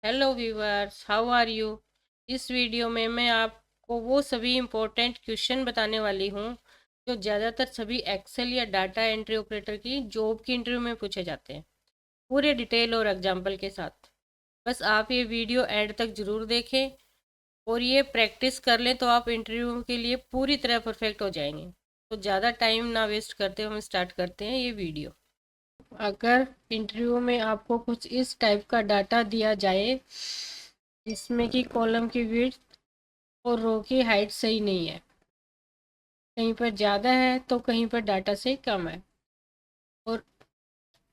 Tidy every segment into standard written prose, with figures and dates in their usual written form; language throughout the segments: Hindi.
Hello viewers, how are you. इस वीडियो में मैं आपको वो सभी इम्पोर्टेंट क्वेश्चन बताने वाली हूँ जो ज़्यादातर सभी एक्सेल या डाटा एंट्री ऑपरेटर की जॉब की इंटरव्यू में पूछे जाते हैं, पूरे डिटेल और एग्जाम्पल के साथ। बस आप ये वीडियो एंड तक ज़रूर देखें और ये प्रैक्टिस कर लें तो आप इंटरव्यू के लिए पूरी तरह परफेक्ट हो जाएंगे। तो ज़्यादा टाइम ना वेस्ट करते हुए हम स्टार्ट करते हैं ये वीडियो। अगर इंटरव्यू में आपको कुछ इस टाइप का डाटा दिया जाए जिसमें कि कॉलम की विड्थ और रो की हाइट सही नहीं है, कहीं पर ज़्यादा है तो कहीं पर डाटा से कम है, और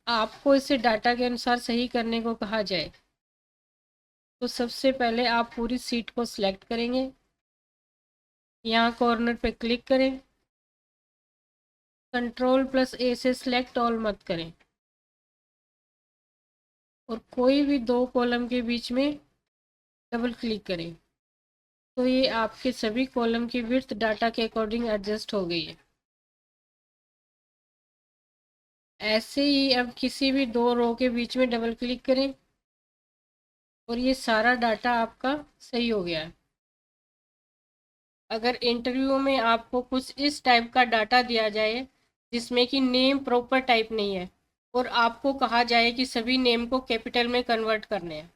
आपको इसे डाटा के अनुसार सही करने को कहा जाए, तो सबसे पहले आप पूरी सीट को सिलेक्ट करेंगे। यहाँ कॉर्नर पे क्लिक करें। कंट्रोल+A से सिलेक्ट ऑल मत करें और कोई भी दो कॉलम के बीच में डबल क्लिक करें, तो ये आपके सभी कॉलम की विड्थ डाटा के अकॉर्डिंग एडजस्ट हो गई है। ऐसे ही अब किसी भी दो रो के बीच में डबल क्लिक करें और ये सारा डाटा आपका सही हो गया है। अगर इंटरव्यू में आपको कुछ इस टाइप का डाटा दिया जाए जिसमें कि नेम प्रॉपर टाइप नहीं है और आपको कहा जाए कि सभी नेम को कैपिटल में कन्वर्ट करने हैं,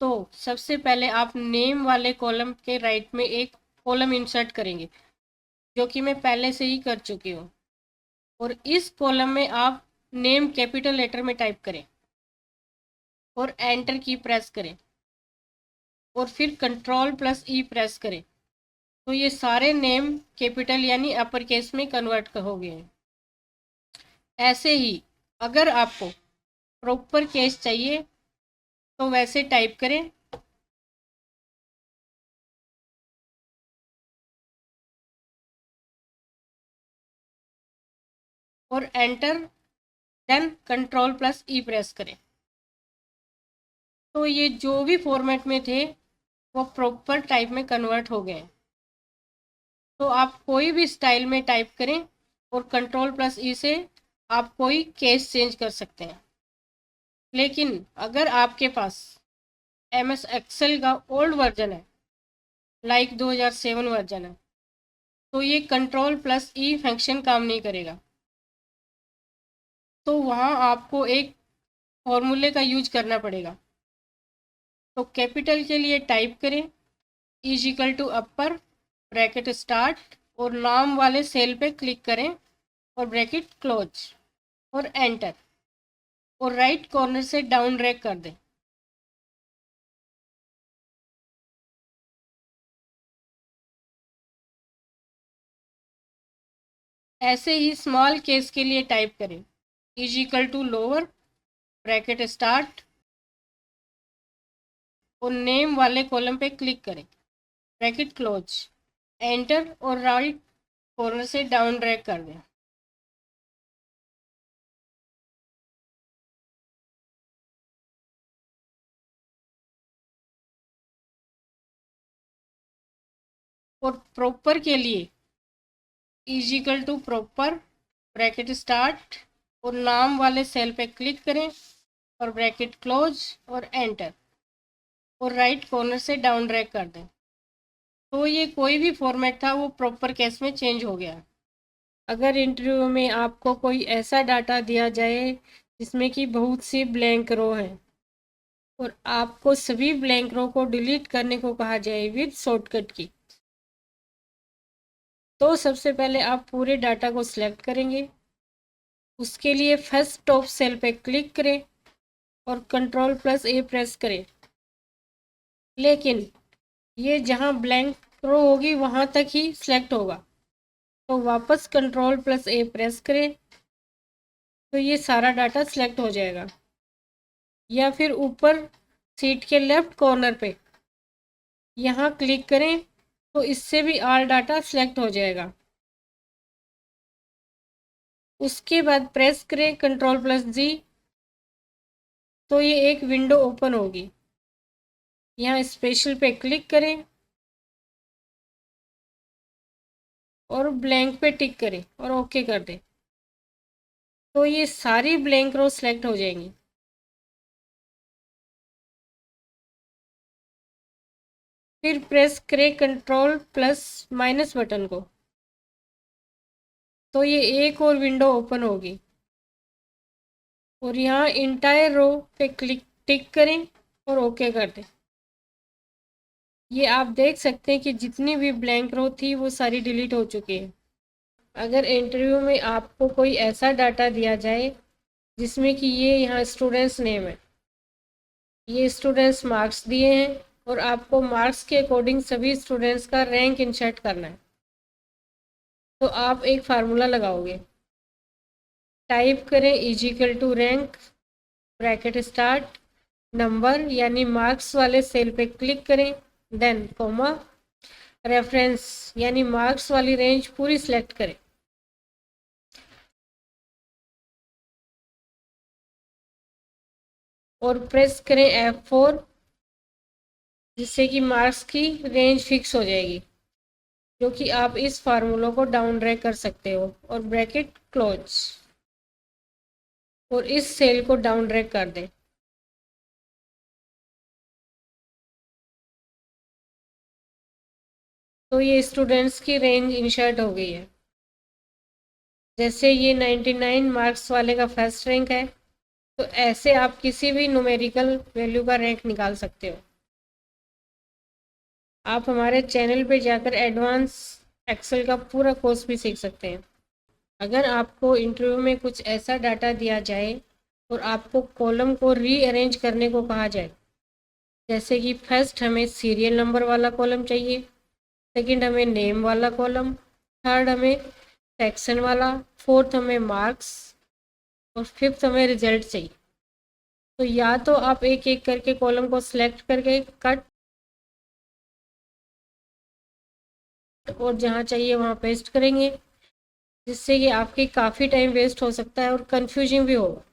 तो सबसे पहले आप नेम वाले कॉलम के राइट में एक कॉलम इंसर्ट करेंगे, जो कि मैं पहले से ही कर चुकी हूँ। और इस कॉलम में आप नेम कैपिटल लेटर में टाइप करें और एंटर की प्रेस करें और फिर कंट्रोल+E प्रेस करें, तो ये सारे नेम कैपिटल यानी अपर केस में कन्वर्ट हो गए हैं। ऐसे ही अगर आपको प्रॉपर केस चाहिए तो वैसे टाइप करें और एंटर, देन कंट्रोल+E प्रेस करें, तो ये जो भी फॉर्मेट में थे वो प्रॉपर टाइप में कन्वर्ट हो गए। तो आप कोई भी स्टाइल में टाइप करें और कंट्रोल+E से आप कोई केस चेंज कर सकते हैं। लेकिन अगर आपके पास MS एक्सेल का ओल्ड वर्जन है, लाइक 2007 वर्जन है, तो ये कंट्रोल+E फंक्शन काम नहीं करेगा। तो वहाँ आपको एक फॉर्मूले का यूज करना पड़ेगा। तो कैपिटल के लिए टाइप करें =अपर ब्रैकेट स्टार्ट और नाम वाले सेल पे क्लिक करें और ब्रैकेट क्लोज और एंटर, और राइट कॉर्नर से डाउन ड्रैग कर दें। ऐसे ही स्मॉल केस के लिए टाइप करें लोअर ब्रैकेट स्टार्ट और नेम वाले कॉलम पे क्लिक करें, ब्रैकेट क्लोज, एंटर और राइट कॉर्नर से डाउन ड्रैग कर दें। और प्रॉपर के लिए प्रॉपर ब्रैकेट स्टार्ट और नाम वाले सेल पे क्लिक करें और ब्रैकेट क्लोज और एंटर और राइट कॉर्नर से डाउन ड्रैग कर दें, तो ये कोई भी फॉर्मेट था वो प्रॉपर केस में चेंज हो गया। अगर इंटरव्यू में आपको कोई ऐसा डाटा दिया जाए जिसमें कि बहुत सी ब्लैंक रो हैं और आपको सभी ब्लैंक रो को डिलीट करने को कहा जाए विद शॉर्टकट की, तो सबसे पहले आप पूरे डाटा को सिलेक्ट करेंगे। उसके लिए फर्स्ट टॉप सेल पे क्लिक करें और कंट्रोल+A प्रेस करें। लेकिन ये जहाँ ब्लैंक रो होगी वहाँ तक ही सिलेक्ट होगा, तो वापस कंट्रोल+A प्रेस करें, तो ये सारा डाटा सिलेक्ट हो जाएगा। या फिर ऊपर सीट के लेफ्ट कॉर्नर पे यहाँ क्लिक करें, तो इससे भी ऑल डाटा सिलेक्ट हो जाएगा। उसके बाद प्रेस करें कंट्रोल+G, तो ये एक विंडो ओपन होगी। यहाँ स्पेशल पे क्लिक करें और ब्लैंक पे टिक करें और ओके कर दें, तो ये सारी ब्लैंक रो सिलेक्ट हो जाएंगी। फिर प्रेस करें कंट्रोल प्लस माइनस बटन को, तो ये एक और विंडो ओपन होगी और यहाँ इंटायर रो पे टिक करें और ओके कर दें। ये आप देख सकते हैं कि जितनी भी ब्लैंक रो थी वो सारी डिलीट हो चुकी है। अगर इंटरव्यू में आपको कोई ऐसा डाटा दिया जाए जिसमें कि ये यहाँ स्टूडेंट्स नेम है, ये स्टूडेंट्स मार्क्स दिए हैं और आपको मार्क्स के अकॉर्डिंग सभी स्टूडेंट्स का रैंक इंसर्ट करना है, तो आप एक फार्मूला लगाओगे। टाइप करें equal to rank bracket start number यानी मार्क्स वाले सेल पे क्लिक करें, देन कॉमा रेफरेंस यानी मार्क्स वाली रेंज पूरी सिलेक्ट करें। और प्रेस करें F4, जिससे कि मार्क्स की रेंज फिक्स हो जाएगी, क्योंकि आप इस फार्मूला को डाउन ड्रैग कर सकते हो। और ब्रैकेट क्लोज और इस सेल को डाउन ड्रैग कर दें। तो ये स्टूडेंट्स की रेंज इंसर्ट हो गई है। जैसे ये 99 मार्क्स वाले का फर्स्ट रैंक है, तो ऐसे आप किसी भी न्यूमेरिकल वैल्यू का रैंक निकाल सकते हो। आप हमारे चैनल पे जाकर एडवांस एक्सेल का पूरा कोर्स भी सीख सकते हैं। अगर आपको इंटरव्यू में कुछ ऐसा डाटा दिया जाए और आपको कॉलम को रीअरेंज करने को कहा जाए, जैसे कि फर्स्ट हमें सीरियल नंबर वाला कॉलम चाहिए, सेकंड हमें नेम वाला कॉलम, थर्ड हमें सेक्शन वाला, फोर्थ हमें मार्क्स और फिफ्थ हमें रिजल्ट चाहिए, तो या तो आप एक एक करके कॉलम को सिलेक्ट करके कट और जहाँ चाहिए वहाँ पेस्ट करेंगे, जिससे कि आपकी काफ़ी टाइम वेस्ट हो सकता है और कंफ्यूजिंग भी होगा।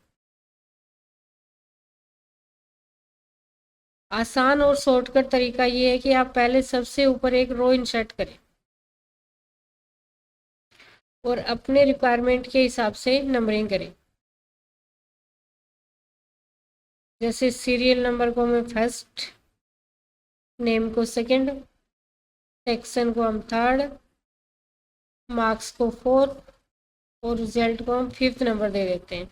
आसान और शॉर्टकट तरीका ये है कि आप पहले सबसे ऊपर एक रो इंसर्ट करें और अपने रिक्वायरमेंट के हिसाब से नंबरिंग करें। जैसे सीरियल नंबर को मैं फर्स्ट, नेम को सेकंड, सेक्शन को हम थर्ड, मार्क्स को फोर्थ और रिजल्ट को हम फिफ्थ नंबर दे देते हैं।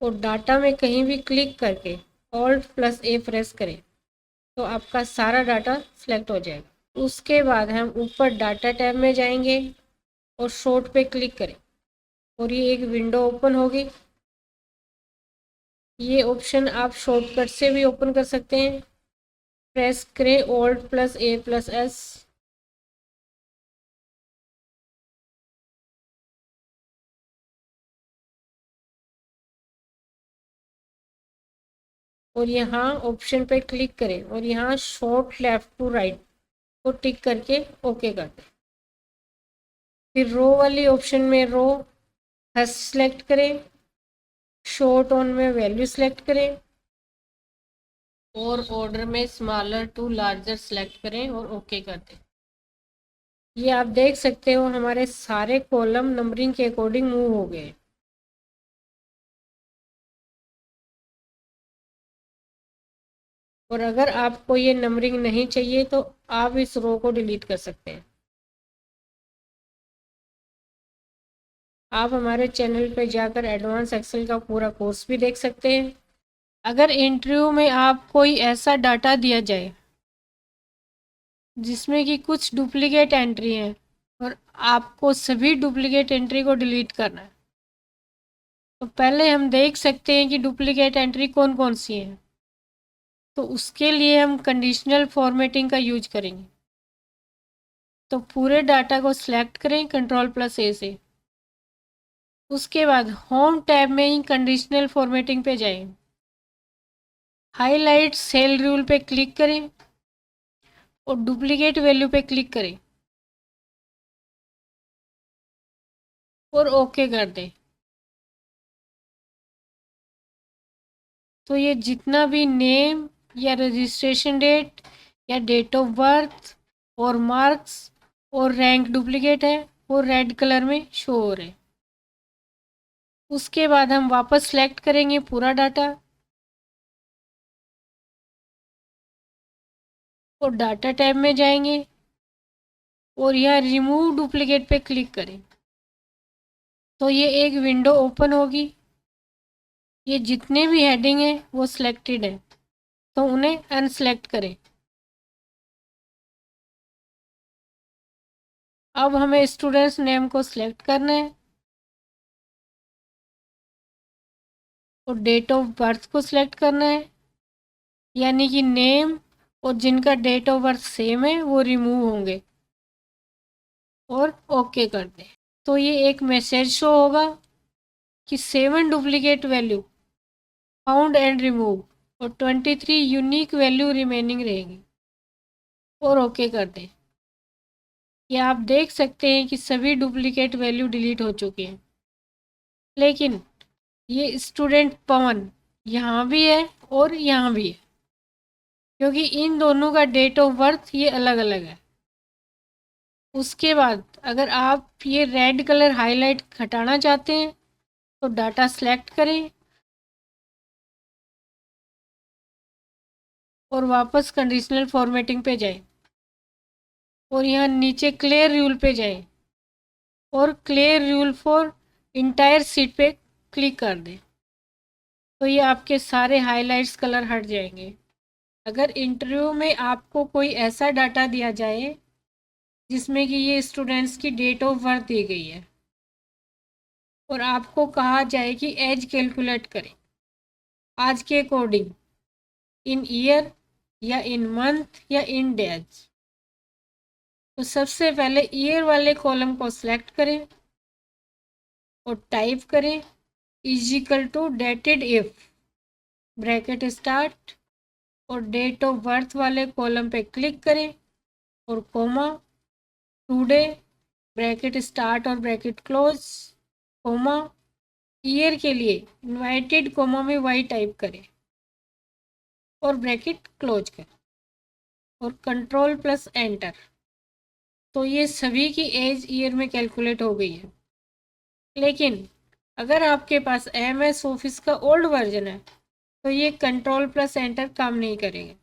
और डाटा में कहीं भी क्लिक करके Alt+A प्रेस करें तो आपका सारा डाटा सिलेक्ट हो जाएगा। उसके बाद हम ऊपर डाटा टैब में जाएंगे और शॉर्ट पे क्लिक करें और ये एक विंडो ओपन होगी। ये ऑप्शन आप शॉर्टकट से भी ओपन कर सकते हैं। प्रेस करें Alt+A+S और यहाँ ऑप्शन पे क्लिक करें और यहाँ शॉर्ट लेफ्ट टू राइट को टिक करके ओके कर दें। फिर रो वाली ऑप्शन में रो फर्स्ट सेलेक्ट करें, शॉर्ट ऑन में वैल्यू सेलेक्ट करें और ऑर्डर में स्मॉलर टू लार्जर सेलेक्ट करें और ओके कर दें। ये आप देख सकते हो हमारे सारे कॉलम नंबरिंग के अकॉर्डिंग मूव हो गए। और अगर आपको ये नंबरिंग नहीं चाहिए तो आप इस रो को डिलीट कर सकते हैं। आप हमारे चैनल पर जाकर एडवांस एक्सेल का पूरा कोर्स भी देख सकते हैं। अगर इंटरव्यू में आप कोई ऐसा डाटा दिया जाए जिसमें कि कुछ डुप्लीकेट एंट्री है और आपको सभी डुप्लीकेट एंट्री को डिलीट करना है, तो पहले हम देख सकते हैं कि डुप्लीकेट एंट्री कौन कौन सी है। तो उसके लिए हम कंडीशनल फॉर्मेटिंग का यूज करेंगे। तो पूरे डाटा को सिलेक्ट करें Ctrl+A से। उसके बाद होम टैब में ही कंडीशनल फॉर्मेटिंग पे जाएं। हाईलाइट सेल रूल पे क्लिक करें और डुप्लीकेट वैल्यू पे क्लिक करें और ओके कर दें। तो ये जितना भी नेम या रजिस्ट्रेशन डेट या डेट ऑफ बर्थ और मार्क्स और रैंक डुप्लीकेट है वो रेड कलर में शो हो रहे हैं। उसके बाद हम वापस सेलेक्ट करेंगे पूरा डाटा और डाटा टैब में जाएंगे और यहाँ रिमूव डुप्लीकेट पे क्लिक करें तो ये एक विंडो ओपन होगी। ये जितने भी हेडिंग हैं वो सिलेक्टेड है तो उन्हें अनसेलेक्ट करें। अब हमें स्टूडेंट्स नेम को सिलेक्ट करना है और डेट ऑफ बर्थ को सिलेक्ट करना है, यानी कि नेम और जिनका डेट ऑफ बर्थ सेम है वो रिमूव होंगे और ओके कर दें। तो ये एक मैसेज शो होगा कि 7 duplicate value found and remove और 23 यूनिक वैल्यू रिमेनिंग रहेंगी और ओके कर दें। ये आप देख सकते हैं कि सभी डुप्लीकेट वैल्यू डिलीट हो चुके हैं, लेकिन ये स्टूडेंट पवन यहाँ भी है और यहाँ भी है क्योंकि इन दोनों का डेट ऑफ बर्थ ये अलग अलग है। उसके बाद अगर आप ये रेड कलर हाईलाइट हटाना चाहते हैं तो डाटा सेलेक्ट करें और वापस कंडीशनल फॉर्मेटिंग पे जाएं और यहाँ नीचे क्लियर रूल पे जाएं और clear rule for entire seat पे क्लिक कर दें तो ये आपके सारे हाइलाइट्स कलर हट जाएंगे। अगर इंटरव्यू में आपको कोई ऐसा डाटा दिया जाए जिसमें कि ये स्टूडेंट्स की डेट ऑफ बर्थ दी गई है और आपको कहा जाए कि एज कैलकुलेट करें आज के अकॉर्डिंग इन ईयर या इन मंथ या इन डेज, तो सबसे पहले ईयर वाले कॉलम को सिलेक्ट करें और टाइप करें equal to dated if bracket start और डेट ऑफ बर्थ वाले कॉलम पे क्लिक करें और कोमा टुडे ब्रैकेट स्टार्ट और ब्रैकेट क्लोज कोमा ईयर के लिए इनवाइटेड कोमा में वाई टाइप करें और ब्रैकेट क्लोज करें और कंट्रोल प्लस एंटर। तो ये सभी की एज ईयर में कैलकुलेट हो गई है। लेकिन अगर आपके पास MS ऑफिस का ओल्ड वर्जन है तो ये कंट्रोल प्लस एंटर काम नहीं करेगा।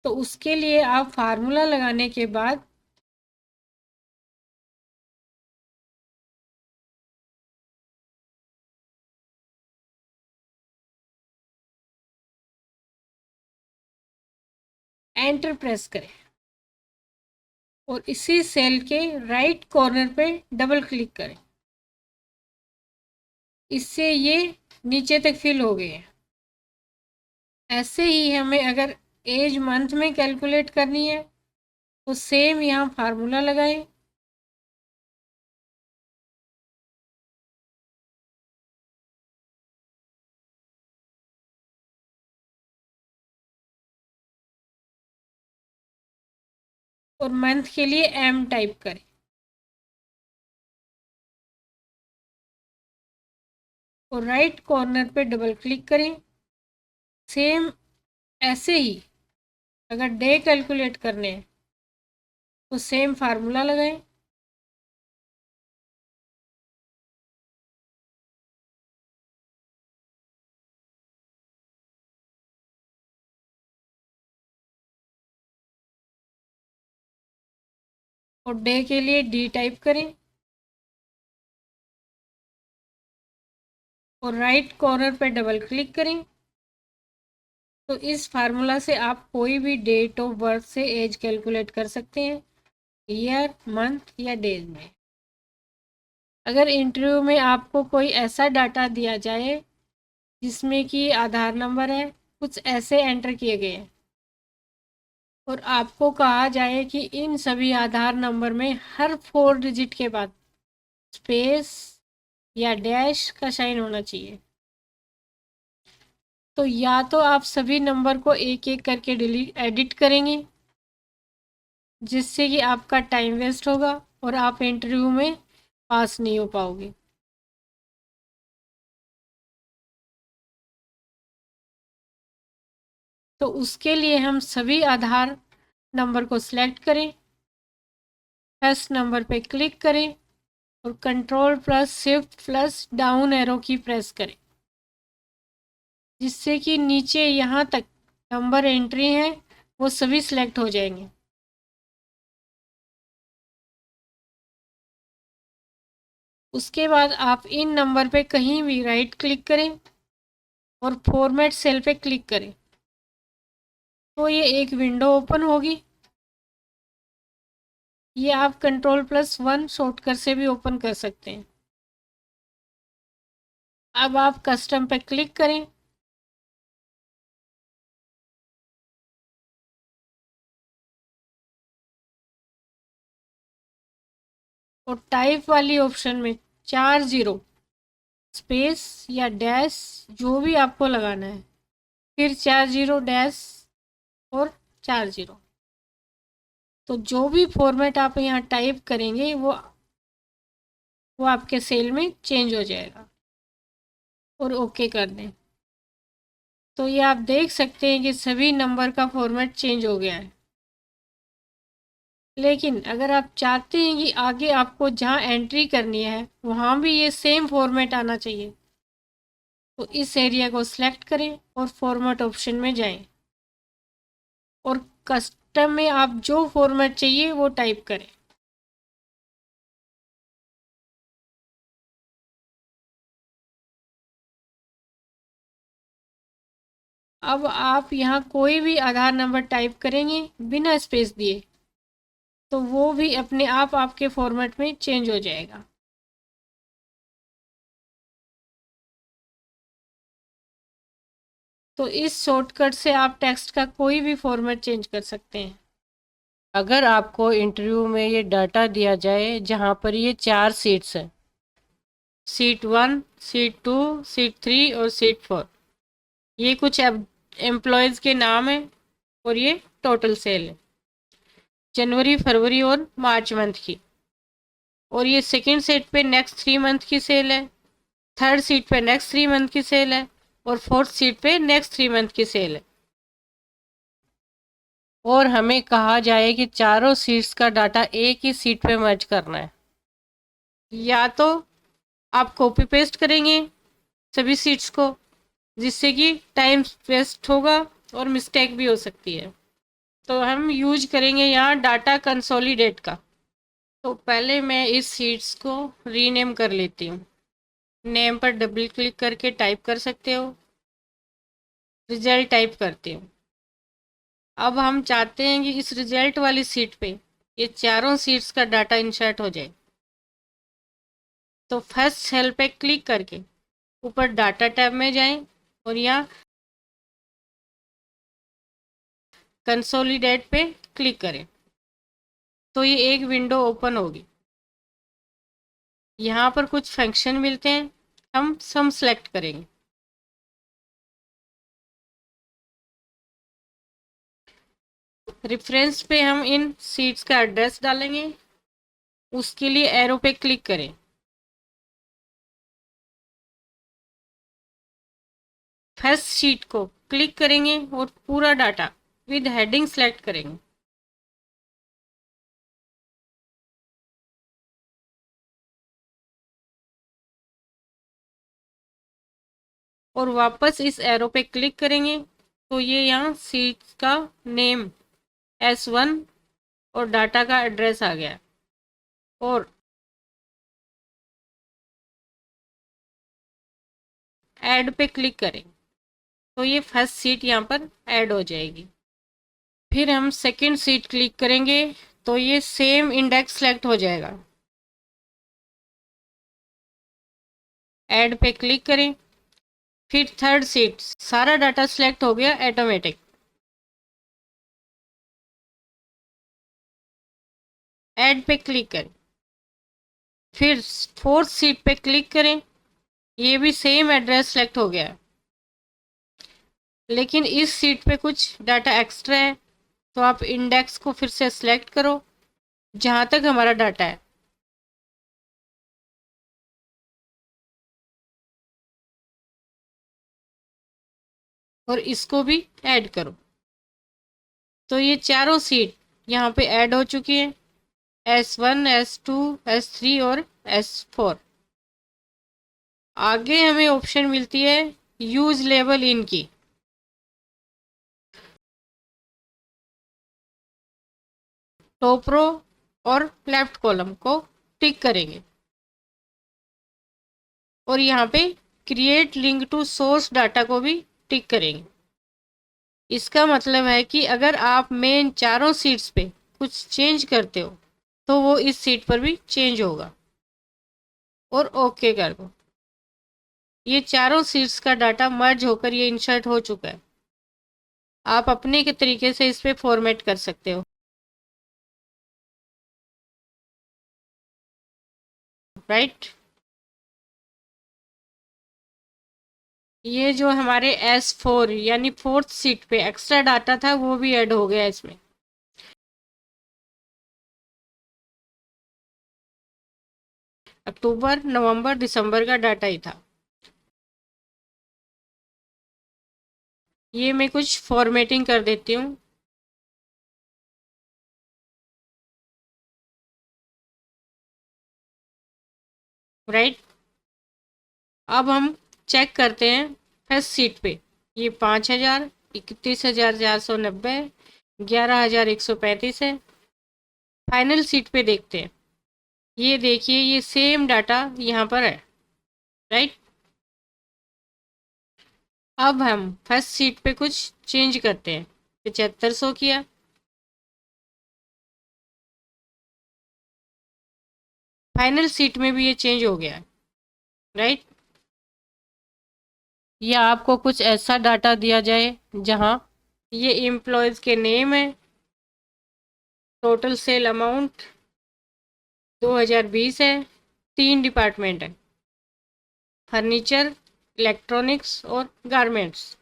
तो उसके लिए आप फार्मूला लगाने के बाद एंटर प्रेस करें और इसी सेल के राइट कॉर्नर पे डबल क्लिक करें। इससे ये नीचे तक फिल हो गए हैं। ऐसे ही हमें अगर एज मंथ में कैलकुलेट करनी है तो सेम यहाँ फार्मूला लगाएं और मंथ के लिए M टाइप करें और राइट कॉर्नर पे डबल क्लिक करें। सेम ऐसे ही अगर डे कैलकुलेट करने हैं तो सेम फार्मूला लगाएं और डे के लिए D टाइप करें और राइट कॉर्नर पे डबल क्लिक करें। तो इस फार्मूला से आप कोई भी डेट ऑफ बर्थ से एज कैलकुलेट कर सकते हैं, ईयर मंथ या डेज में। अगर इंटरव्यू में आपको कोई ऐसा डाटा दिया जाए जिसमें कि आधार नंबर है, कुछ ऐसे एंटर किए गए हैं और आपको कहा जाए कि इन सभी आधार नंबर में हर 4 डिजिट के बाद स्पेस या डैश का साइन होना चाहिए, तो या तो आप सभी नंबर को एक एक करके डिलीट एडिट करेंगे जिससे कि आपका टाइम वेस्ट होगा और आप इंटरव्यू में पास नहीं हो पाओगे। तो उसके लिए हम सभी आधार नंबर को सिलेक्ट करें, फर्स्ट नंबर पे क्लिक करें और control plus shift plus down arrow की प्रेस करें जिससे कि नीचे यहाँ तक नंबर एंट्री है वो सभी सिलेक्ट हो जाएंगे। उसके बाद आप इन नंबर पे कहीं भी राइट क्लिक करें और फॉर्मेट सेल पे क्लिक करें, तो ये एक विंडो ओपन होगी। ये आप Ctrl+1 शॉर्टकट से भी ओपन कर सकते हैं। अब आप कस्टम पे क्लिक करें और टाइप वाली ऑप्शन में 40 स्पेस या डैश जो भी आपको लगाना है, फिर 40 डैश और 40। तो जो भी फॉर्मेट आप यहाँ टाइप करेंगे वो आपके सेल में चेंज हो जाएगा। और ओके कर दें तो ये आप देख सकते हैं कि सभी नंबर का फॉर्मेट चेंज हो गया है। लेकिन अगर आप चाहते हैं कि आगे आपको जहाँ एंट्री करनी है वहाँ भी ये सेम फॉर्मेट आना चाहिए, तो इस एरिया को सिलेक्ट करें और फॉर्मेट ऑप्शन में जाएं और कस्टम में आप जो फॉर्मेट चाहिए वो टाइप करें। अब आप यहाँ कोई भी आधार नंबर टाइप करेंगे बिना स्पेस दिए, तो वो भी अपने आप आपके फॉर्मेट में चेंज हो जाएगा। तो इस शॉर्टकट से आप टेक्स्ट का कोई भी फॉर्मेट चेंज कर सकते हैं। अगर आपको इंटरव्यू में ये डाटा दिया जाए जहाँ पर ये 4 सीट्स हैं, सीट 1, सीट 2, सीट 3 और सीट 4, ये कुछ एम्प्लॉयज़ के नाम हैं और ये टोटल सेल है जनवरी, फरवरी और मार्च मंथ की। और ये सेकंड सीट पे नेक्स्ट 3 मंथ की सेल है, थर्ड सीट पे नेक्स्ट 3 मंथ की सेल है और फोर्थ सीट पे नेक्स्ट 3 मंथ की सेल है। और हमें कहा जाए कि चारों सीट्स का डाटा एक ही सीट पे मर्ज करना है। या तो आप कॉपी पेस्ट करेंगे सभी सीट्स को, जिससे कि टाइम वेस्ट होगा और मिस्टेक भी हो सकती है। तो हम यूज करेंगे यहाँ डाटा कंसोलिडेट का। तो पहले मैं इस सीट्स को रीनेम कर लेती हूँ। नेम पर डबल क्लिक करके टाइप कर सकते हो, रिजल्ट टाइप करती हूँ। अब हम चाहते हैं कि इस रिजल्ट वाली सीट पे ये चारों सीट्स का डाटा इंसर्ट हो जाए। तो फर्स्ट सेल पे क्लिक करके ऊपर डाटा टैब में जाएं और यहाँ कंसोलिडेट पे क्लिक करें, तो ये एक विंडो ओपन होगी। यहाँ पर कुछ फंक्शन मिलते हैं, हम सम सेलेक्ट करेंगे। रेफरेंस पे हम इन सीट्स का एड्रेस डालेंगे, उसके लिए एरो पे क्लिक करें। फर्स्ट शीट को क्लिक करेंगे और पूरा डाटा विद हेडिंग सेलेक्ट करेंगे। और वापस इस एरो पे क्लिक करेंगे तो ये यहाँ सीट का नेम S1 और डाटा का एड्रेस आ गया। और ऐड पे क्लिक करें तो ये फर्स्ट सीट यहाँ पर ऐड हो जाएगी। फिर हम सेकंड सीट क्लिक करेंगे तो ये सेम इंडेक्स सेलेक्ट हो जाएगा। ऐड पे क्लिक करें, फिर थर्ड सीट, सारा डाटा सेलेक्ट हो गया ऑटोमेटिक। ऐड पे क्लिक करें, फिर फोर्थ सीट पे क्लिक करें, ये भी सेम एड्रेस सेलेक्ट हो गया। लेकिन इस सीट पे कुछ डाटा एक्स्ट्रा है, तो आप इंडेक्स को फिर से सिलेक्ट करो जहाँ तक हमारा डाटा है और इसको भी ऐड करो। तो ये चारों सीट यहाँ पे ऐड हो चुकी है, S1, S2, S3 और S4। आगे हमें ऑप्शन मिलती है यूज लेबल इन की। टॉप रो और लेफ्ट कॉलम को टिक करेंगे और यहाँ पे create link to source data को भी टिक करेंगे। इसका मतलब है कि अगर आप मेन चारों सीट्स पे कुछ चेंज करते हो तो वो इस सीट पर भी चेंज होगा और ओके कर दो। ये चारों सीट्स का डाटा मर्ज होकर ये इंसर्ट हो चुका है। आप अपने के तरीके से इस पे फॉर्मेट कर सकते हो, राइट। ये जो हमारे S4 यानी फोर्थ सीट पे एक्स्ट्रा डाटा था वो भी ऐड हो गया इसमें। अक्टूबर, नवंबर, दिसंबर का डाटा ही था। ये मैं कुछ फॉर्मेटिंग कर देती हूँ, राइट। अब हम चेक करते हैं फर्स्ट सीट पे ये 5,000, 31,490, 11,135 है। फाइनल सीट पे देखते हैं, ये देखिए ये सेम डाटा यहाँ पर है, राइट। अब हम फर्स्ट सीट पे कुछ चेंज करते हैं, 7500 किया, फाइनल सीट में भी ये चेंज हो गया है, राइट। या आपको कुछ ऐसा डाटा दिया जाए जहाँ ये एम्प्लॉयज़ के नेम है, टोटल सेल अमाउंट 2020 है, 3 डिपार्टमेंट है, फर्नीचर, इलेक्ट्रॉनिक्स और गारमेंट्स।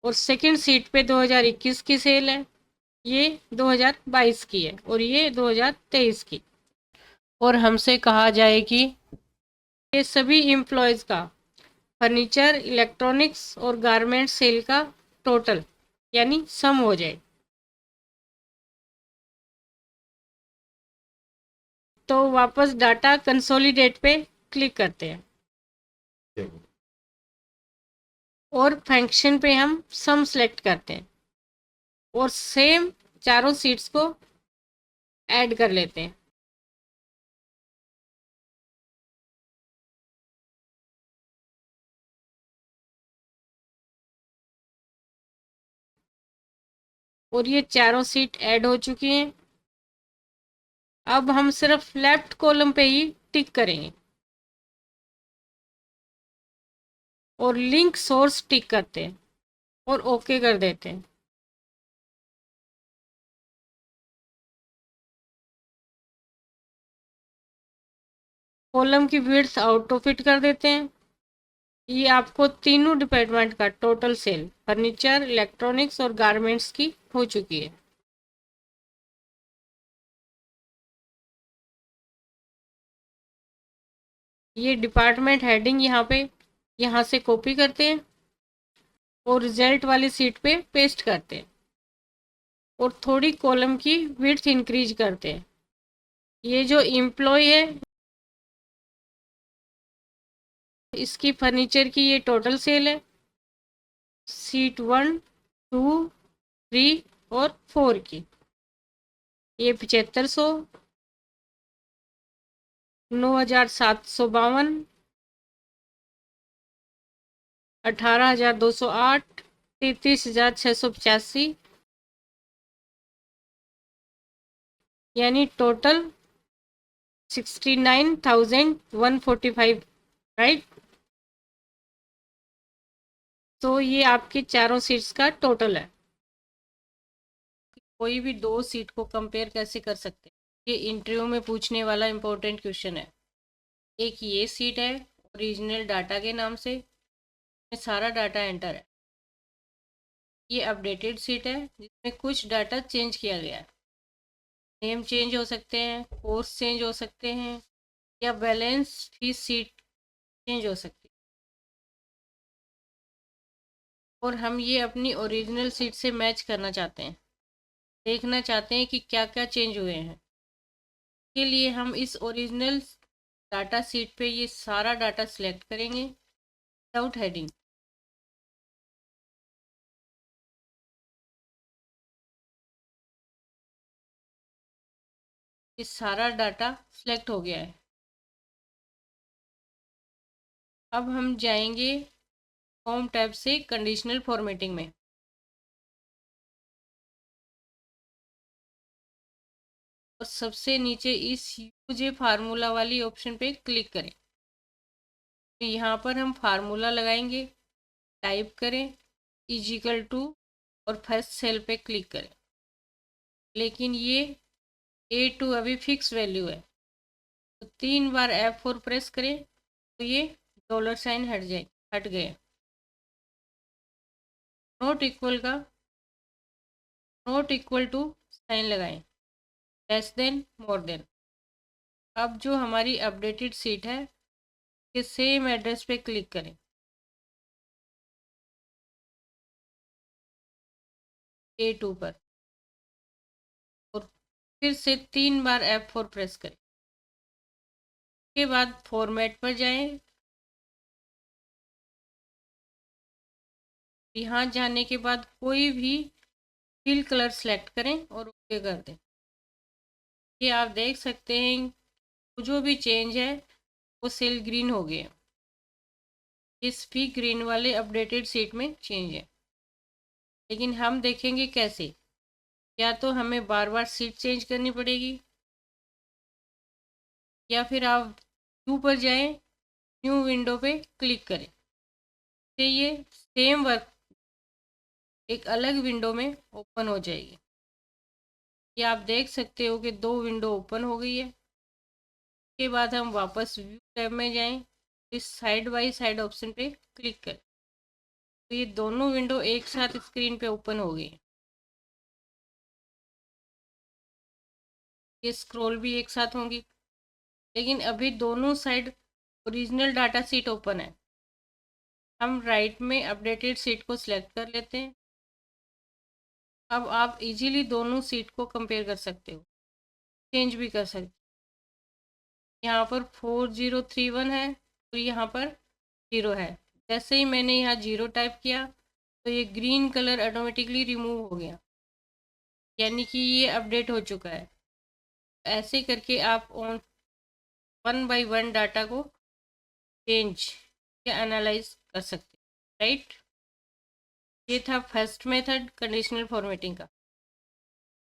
और सेकंड सीट पे 2021 की सेल है, ये 2022 की है और ये 2023 की। और हमसे कहा जाए कि ये सभी एम्प्लॉयज़ का फर्नीचर, इलेक्ट्रॉनिक्स और गारमेंट सेल का टोटल यानी सम हो जाए। तो वापस डाटा कंसोलिडेट पे क्लिक करते हैं और फंक्शन पे हम सम सेलेक्ट करते हैं और सेम चारों सीट्स को ऐड कर लेते हैं। और ये चारों सीट ऐड हो चुकी हैं। अब हम सिर्फ लेफ्ट कॉलम पे ही टिक करेंगे और लिंक सोर्स टिक करते हैं और ओके कर देते हैं। कॉलम की विड्थ आउट ऑफ फिट कर देते हैं। ये आपको तीनों डिपार्टमेंट का टोटल सेल फर्नीचर, इलेक्ट्रॉनिक्स और गारमेंट्स की हो चुकी है। ये डिपार्टमेंट हेडिंग यहाँ से कॉपी करते हैं और रिजल्ट वाली सीट पे पेस्ट करते हैं और थोड़ी कॉलम की विड्थ इंक्रीज करते हैं। ये जो एम्प्लॉय है इसकी फर्नीचर की ये टोटल सेल है, सीट 1, 2, 3 और 4 की। ये 7500, 9,752, 18,208, 33,685 यानी टोटल 69,145, राइट। तो ये आपकी चारों सीट्स का टोटल है। कोई भी दो सीट को कंपेयर कैसे कर सकते हैं, ये इंटरव्यू में पूछने वाला इम्पोर्टेंट क्वेश्चन है। एक ये सीट है ओरिजिनल डाटा के नाम से, इसमें सारा डाटा एंटर है। ये अपडेटेड सीट है जिसमें कुछ डाटा चेंज किया गया है। नेम चेंज हो सकते हैं, कोर्स चेंज हो सकते हैं या बैलेंस फीस सीट चेंज हो सकती है। और हम ये अपनी ओरिजिनल सीट से मैच करना चाहते हैं, देखना चाहते हैं कि क्या क्या चेंज हुए हैं। के लिए हम इस ओरिजिनल डाटा सीट पे ये सारा डाटा सिलेक्ट करेंगे विदाउट हेडिंग। ये सारा डाटा सिलेक्ट हो गया है। अब हम जाएंगे होम टैब से कंडीशनल फॉर्मेटिंग में। और सबसे नीचे इस यूज ए फार्मूला वाली ऑप्शन पे क्लिक करें। तो यहाँ पर हम फार्मूला लगाएंगे, टाइप करें इजिकल टू और फर्स्ट सेल पे क्लिक करें। लेकिन ये A2 अभी फिक्स वैल्यू है, तो 3 बार F4 प्रेस करें तो ये डॉलर साइन हट गए। नॉट इक्वल का नॉट इक्वल टू साइन लगाएं, लेस देन मोर देन। अब जो हमारी अपडेटेड सीट है के सेम एड्रेस पे क्लिक करें, A2 पर, और फिर से 3 बार F4 प्रेस करें। उसके बाद फॉर्मेट पर जाएं। यहाँ जाने के बाद कोई भी फिल कलर सेलेक्ट करें और ओके कर दें। ये आप देख सकते हैं जो भी चेंज है वो सेल ग्रीन हो गया। इस भी ग्रीन वाले अपडेटेड सीट में चेंज है। लेकिन हम देखेंगे कैसे। या तो हमें बार बार सीट चेंज करनी पड़ेगी, या फिर आप न्यू पर जाएं, न्यू विंडो पे क्लिक करें, तो ये सेम वर्क एक अलग विंडो में ओपन हो जाएगी। ये आप देख सकते हो कि 2 विंडो ओपन हो गई है। उसके बाद हम वापस व्यू टैब में जाएं, इस साइड बाई साइड ऑप्शन पे क्लिक करें, तो ये दोनों विंडो एक साथ स्क्रीन पे ओपन हो गई। ये स्क्रॉल भी एक साथ होंगी, लेकिन अभी दोनों side original data seat open है। हम राइट में अपडेटेड सीट को सिलेक्ट कर लेते हैं। अब आप इजीली दोनों सीट को कंपेयर कर सकते हो, चेंज भी कर सकते हो। यहाँ पर 4031 है और यहाँ पर 0 है। जैसे ही मैंने यहाँ 0 टाइप किया तो ये ग्रीन कलर ऑटोमेटिकली रिमूव हो गया, यानी कि ये अपडेट हो चुका है। ऐसे करके आप ऑन 1 बाय 1 डाटा को चेंज या एनालाइज कर सकते हैं, राइट। ये था फर्स्ट मेथड कंडीशनल फॉर्मेटिंग का।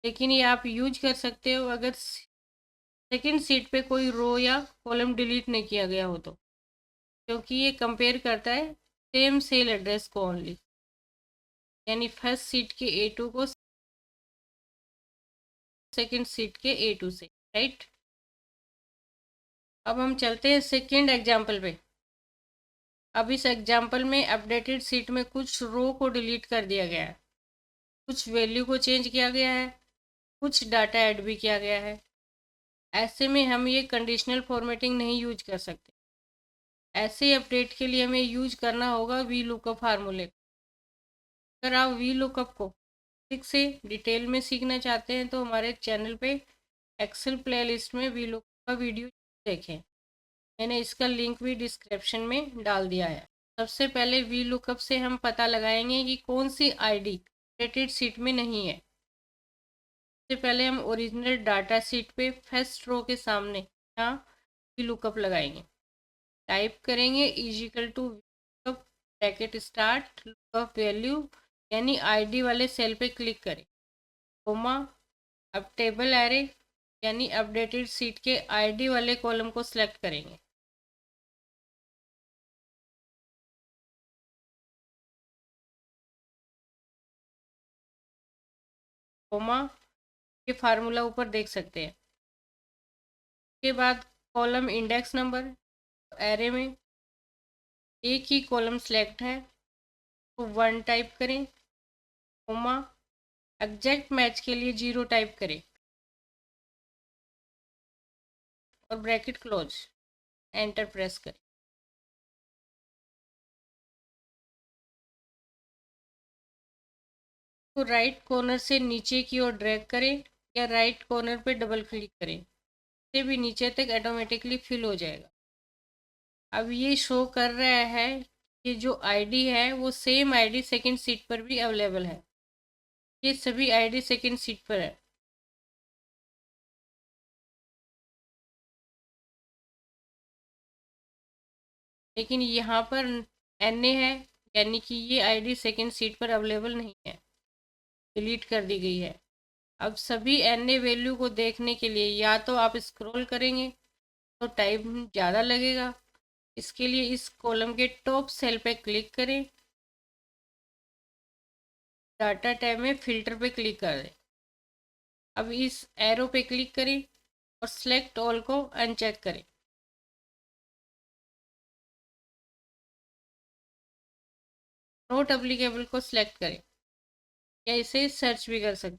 लेकिन ये आप यूज कर सकते हो अगर सेकंड सीट पे कोई रो या कॉलम डिलीट नहीं किया गया हो तो, क्योंकि ये कंपेयर करता है सेम सेल एड्रेस को ओनली, यानी फर्स्ट सीट के A2 को सेकंड सीट के A2 से, राइट। अब हम चलते हैं सेकंड एग्जाम्पल पे। अब इस एग्जाम्पल में अपडेटेड सीट में कुछ रो को डिलीट कर दिया गया है, कुछ वैल्यू को चेंज किया गया है, कुछ डाटा ऐड भी किया गया है। ऐसे में हम ये कंडीशनल फॉर्मेटिंग नहीं यूज कर सकते। ऐसे अपडेट के लिए हमें यूज करना होगा वी लुकअप फार्मूले। अगर आप वी लुकअप को ठीक से डिटेल में सीखना चाहते हैं तो हमारे चैनल पे एक्सेल प्लेलिस्ट में वी लुकअप का वीडियो देखें। मैंने इसका लिंक भी डिस्क्रिप्शन में डाल दिया है। सबसे पहले वी लुकअप से हम पता लगाएंगे कि कौन सी आईडी अपडेटेड सीट में नहीं है। सबसे पहले हम ओरिजिनल डाटा सीट पे फर्स्ट रो के सामने यहाँ वी लुकअप लगाएंगे। टाइप करेंगे equal to lookup bracket start lookup value, यानी आईडी वाले सेल पे क्लिक करें, कोमा। अब टेबल एरे यानी अपडेटेड सीट के आईडी वाले कॉलम को सिलेक्ट करेंगे। कोमा, ये फार्मूला ऊपर देख सकते हैं। उसके बाद कॉलम इंडेक्स नंबर, एरे में एक ही कॉलम सेलेक्ट है तो 1 टाइप करें, कोमा। एग्जैक्ट मैच के लिए 0 टाइप करें और ब्रैकेट क्लोज, एंटर प्रेस करें। तो राइट कॉर्नर से नीचे की ओर ड्रैग करें या राइट कॉर्नर पे डबल क्लिक करें, इससे भी नीचे तक ऑटोमेटिकली फिल हो जाएगा। अब ये शो कर रहा है कि जो आईडी है वो सेम आईडी सेकंड सीट पर भी अवेलेबल है। ये सभी आईडी सेकंड सीट पर है। लेकिन यहाँ पर एन ए है, यानी कि ये आईडी सेकंड सीट पर अवेलेबल नहीं है, डिलीट कर दी गई है। अब सभी एन ए वैल्यू को देखने के लिए या तो आप स्क्रॉल करेंगे तो टाइम ज़्यादा लगेगा। इसके लिए इस कॉलम के टॉप सेल पे क्लिक करें, डाटा टैब में फिल्टर पे क्लिक करें। अब इस एरो पे क्लिक करें और सिलेक्ट ऑल को अनचेक करें। नोट एप्लीकेबल को सिलेक्ट करें, या इसे सर्च भी कर सकते।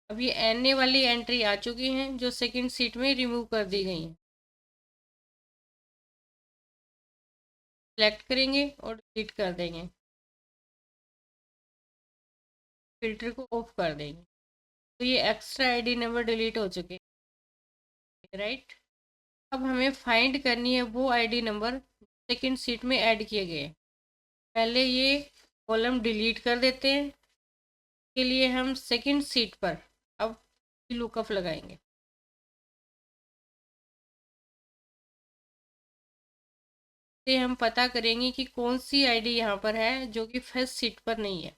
अब ये एन ए वाली एंट्री आ चुकी हैं जो सेकंड सीट में रिमूव कर दी गई हैं। सेलेक्ट करेंगे और डिलीट कर देंगे, फिल्टर को ऑफ कर देंगे। तो ये एक्स्ट्रा आईडी नंबर डिलीट हो चुके हैं, राइट। अब हमें फाइंड करनी है वो आईडी नंबर सेकंड सीट में ऐड किए गए। पहले ये कॉलम डिलीट कर देते हैं। के लिए हम सेकंड सीट पर अब लुकअप लगाएंगे। से हम पता करेंगे कि कौन सी आईडी यहाँ पर है जो कि फर्स्ट सीट पर नहीं है।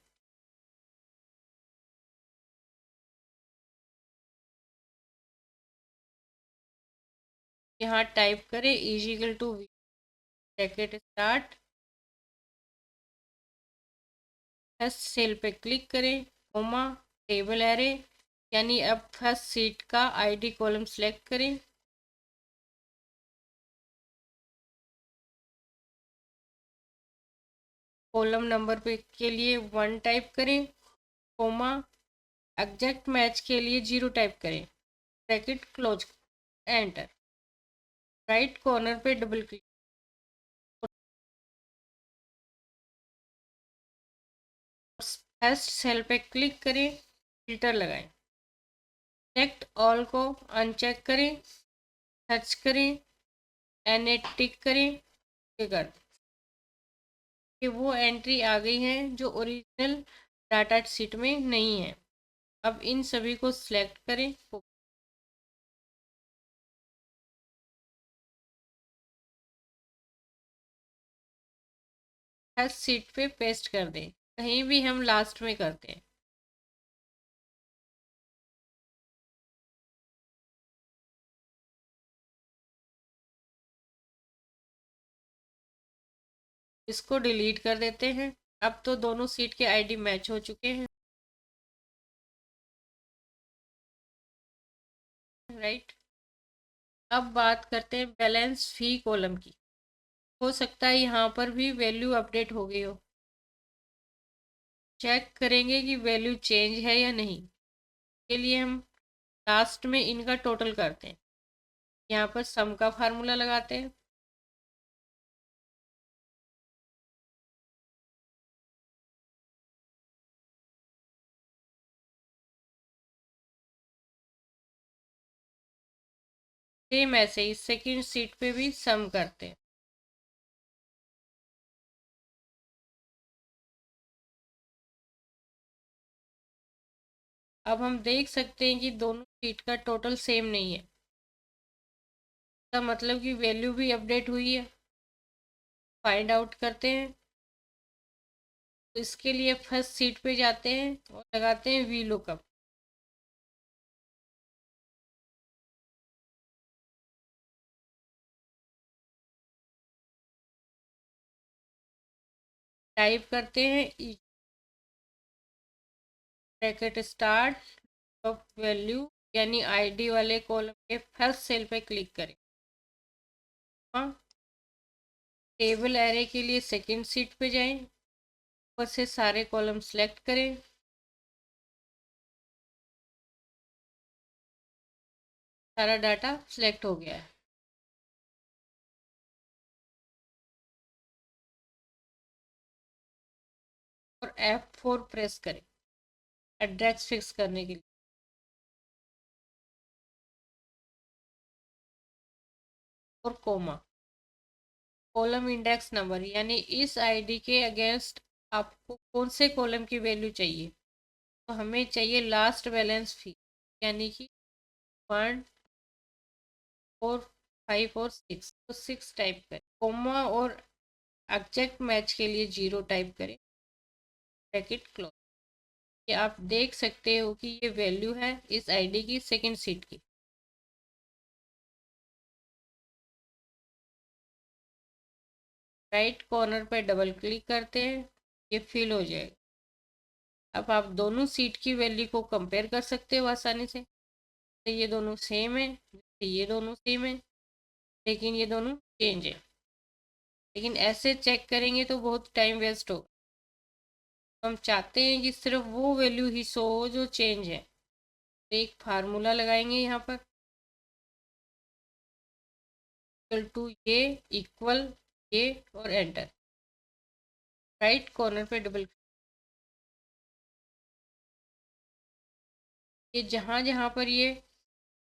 यहाँ टाइप करें equal to bracket start, first cell पे क्लिक करें, कोमा, टेबल एरे, यानी अब फर्स्ट सीट का आईडी कॉलम सेलेक्ट करें। कॉलम नंबर पे के लिए 1 टाइप करें, कोमा, एग्जैक्ट मैच के लिए 0 टाइप करें, bracket close, enter. Right corner पे डबल क्लिक, फर्स्ट सेल पे क्लिक करें, फिल्टर लगाएं, सेलेक्ट ऑल को अनचेक करें, सर्च करें, एन ए टिक करें, ये कर दें कि वो एंट्री आ गई है जो ओरिजिनल डाटा शीट में नहीं है। अब इन सभी को सिलेक्ट करें, फर्स्ट सीट पे पेस्ट कर दें। कहीं भी हम लास्ट में करते हैं। इसको डिलीट कर देते हैं। अब तो दोनों सीट के आईडी मैच हो चुके हैं, राइट। अब बात करते हैं बैलेंस फी कॉलम की। हो सकता है यहाँ पर भी वैल्यू अपडेट हो गई हो। चेक करेंगे कि वैल्यू चेंज है या नहीं। के लिए हम लास्ट में इनका टोटल करते हैं। यहाँ पर सम का फार्मूला लगाते हैं। सेम ऐसे ही सेकंड सीट पे भी सम करते हैं। अब हम देख सकते हैं कि दोनों सीट का टोटल सेम नहीं है। इसका मतलब कि वैल्यू भी अपडेट हुई है। फाइंड आउट करते हैं। तो इसके लिए फर्स्ट सीट पे जाते हैं और लगाते हैं वी लुकअप। टाइप करते हैं ब्रैकेट स्टार्ट ऑफ वैल्यू, यानी आईडी वाले कॉलम के फर्स्ट सेल पे क्लिक करें। हाँ, टेबल एरे के लिए सेकंड सीट पे जाएं, ऊपर से सारे कॉलम सेलेक्ट करें। सारा डाटा सेलेक्ट हो गया है। और F4 प्रेस करें एड्रेस फिक्स करने के लिए। और कोमा, कॉलम इंडेक्स नंबर, यानी इस आईडी के अगेंस्ट आपको कौन से कॉलम की वैल्यू चाहिए। तो हमें चाहिए लास्ट बैलेंस फी, यानी कि 1 4 5 और 6, तो 6 टाइप करें, कोमा और एग्जैक्ट मैच के लिए 0 टाइप करें, ब्रैकेट क्लोज। ये आप देख सकते हो कि ये वैल्यू है इस आईडी की सेकंड सीट की। राइट कॉर्नर पर डबल क्लिक करते हैं, ये फिल हो जाएगा। अब आप दोनों सीट की वैल्यू को कंपेयर कर सकते हो आसानी से। तो ये दोनों सेम है, ये दोनों सेम है, लेकिन ये दोनों चेंज है। लेकिन ऐसे चेक करेंगे तो बहुत टाइम वेस्ट हो। हम चाहते हैं कि सिर्फ वो वैल्यू ही शो हो जो चेंज है। तो एक फार्मूला लगाएंगे यहाँ पर, इक्वल टू ये, इक्वल ये और एंटर। राइट कॉर्नर पे डबल, ये जहाँ जहाँ पर ये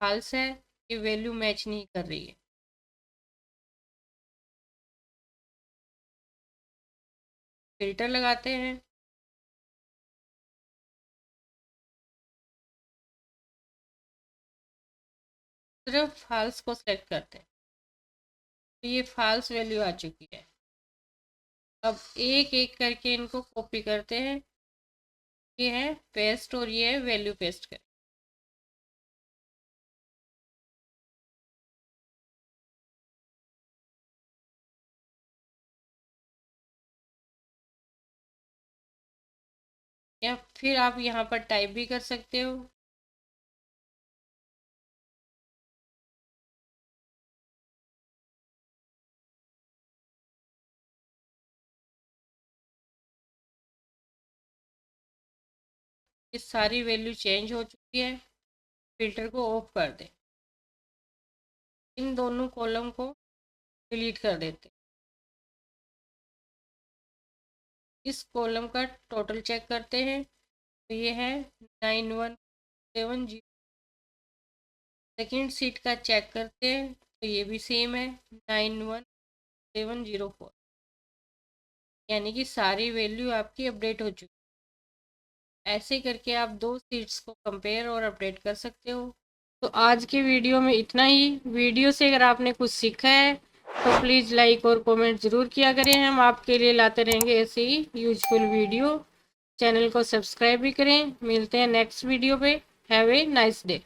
फॉल्स है, ये वैल्यू मैच नहीं कर रही है। फिल्टर लगाते हैं, सिर्फ फॉल्स को सेलेक्ट करते हैं, तो ये फॉल्स वैल्यू आ चुकी है। अब एक एक करके इनको कॉपी करते हैं, ये है पेस्ट और ये है वैल्यू पेस्ट कर। या फिर आप यहाँ पर टाइप भी कर सकते हो। ये सारी वैल्यू चेंज हो चुकी है, फिल्टर को ऑफ कर दें। इन दोनों कॉलम को डिलीट कर देते हैं। इस कॉलम का टोटल चेक करते हैं, तो ये है 9170। सेकेंड सीट का चेक करते हैं, तो ये भी सेम है 91704। यानी कि सारी वैल्यू आपकी अपडेट हो चुकी है। ऐसे करके आप दो सीट्स को कंपेयर और अपडेट कर सकते हो। तो आज के वीडियो में इतना ही। वीडियो से अगर आपने कुछ सीखा है तो प्लीज़ लाइक और कमेंट ज़रूर किया करें। हम आपके लिए लाते रहेंगे ऐसे ही यूजफुल वीडियो। चैनल को सब्सक्राइब भी करें। मिलते हैं नेक्स्ट वीडियो पे। Have a nice day.